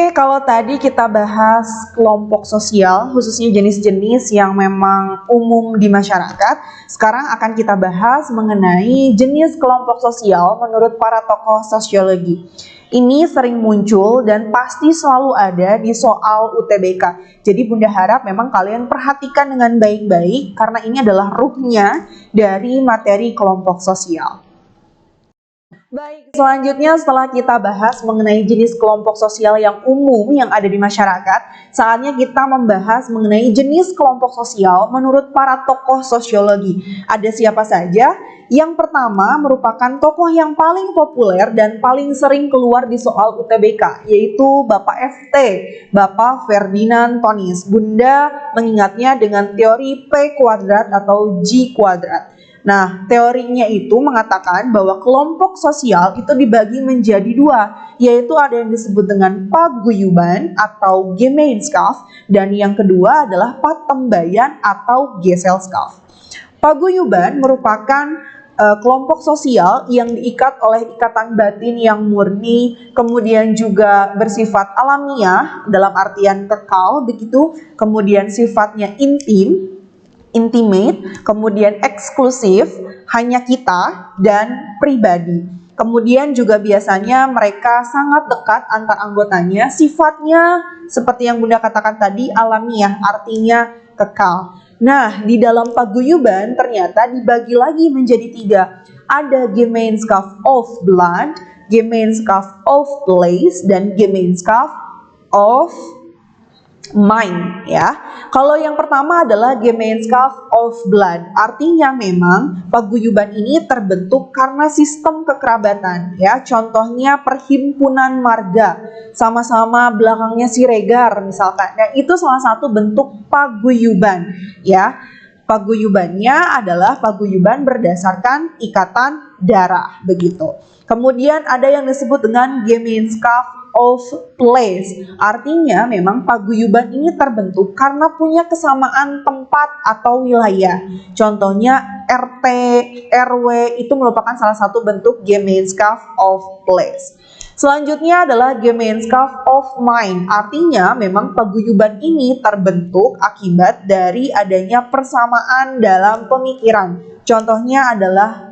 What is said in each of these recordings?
Kalau tadi kita bahas kelompok sosial, khususnya jenis-jenis yang memang umum di masyarakat, sekarang akan kita bahas mengenai jenis kelompok sosial menurut para tokoh sosiologi. Ini sering muncul dan pasti selalu ada di soal UTBK. Jadi Bunda harap memang kalian perhatikan dengan baik-baik karena ini adalah ruhnya dari materi kelompok sosial. Baik, selanjutnya setelah kita bahas mengenai jenis kelompok sosial yang umum yang ada di masyarakat, saatnya kita membahas mengenai jenis kelompok sosial menurut para tokoh sosiologi. Ada siapa saja? Yang pertama merupakan tokoh yang paling populer dan paling sering keluar di soal UTBK, yaitu Bapak FT, Bapak Ferdinand Tönnies. Bunda mengingatnya dengan teori P kuadrat atau G kuadrat. Nah, teorinya itu mengatakan bahwa kelompok sosial itu dibagi menjadi dua, yaitu ada yang disebut dengan paguyuban atau Gemeinschaft, dan yang kedua adalah patembayan atau Gesellschaft. Paguyuban merupakan kelompok sosial yang diikat oleh ikatan batin yang murni, kemudian juga bersifat alamiah dalam artian kekal begitu, kemudian sifatnya intimate, kemudian eksklusif, hanya kita, dan pribadi. Kemudian juga biasanya mereka sangat dekat antar anggotanya, sifatnya seperti yang Bunda katakan tadi alamiah, artinya kekal. Nah, di dalam paguyuban ternyata dibagi lagi menjadi tiga. Ada Gemeinschaft of blood, Gemeinschaft of place, dan Gemeinschaft of mind ya. Kalau yang pertama adalah Gemeinschaft of blood, artinya memang paguyuban ini terbentuk karena sistem kekerabatan ya. Contohnya perhimpunan marga, sama-sama belakangnya Siregar misalkan. Nah, itu salah satu bentuk paguyuban ya. Paguyubannya adalah paguyuban berdasarkan ikatan darah begitu. Kemudian ada yang disebut dengan Gemeinschaft of place, artinya memang paguyuban ini terbentuk karena punya kesamaan tempat atau wilayah. Contohnya RT, RW itu merupakan salah satu bentuk Gemeinschaft of place. Selanjutnya adalah Gemeinschaft of mind, artinya memang paguyuban ini terbentuk akibat dari adanya persamaan dalam pemikiran. Contohnya adalah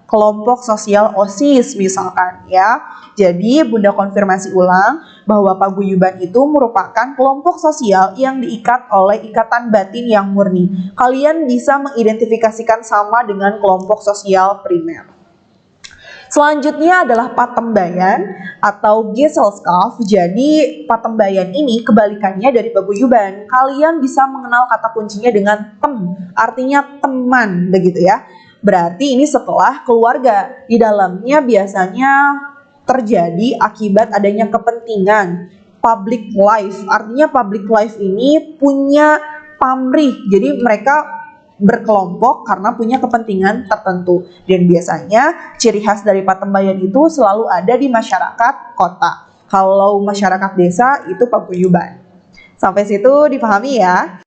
kelompok sosial OSIS misalkan ya. Jadi Bunda konfirmasi ulang bahwa paguyuban itu merupakan kelompok sosial yang diikat oleh ikatan batin yang murni. Kalian bisa mengidentifikasikan sama dengan kelompok sosial primer. Selanjutnya adalah patembayan atau Gesellschaft. Jadi patembayan ini kebalikannya dari paguyuban. Kalian bisa mengenal kata kuncinya dengan artinya teman begitu ya. Berarti ini setelah keluarga. Di dalamnya biasanya terjadi akibat adanya kepentingan public life. Artinya public life ini punya pamrih. Jadi mereka berkelompok karena punya kepentingan tertentu. Dan biasanya ciri khas dari patembayan itu selalu ada di masyarakat kota. Kalau masyarakat desa itu paguyuban. Sampai situ dipahami ya.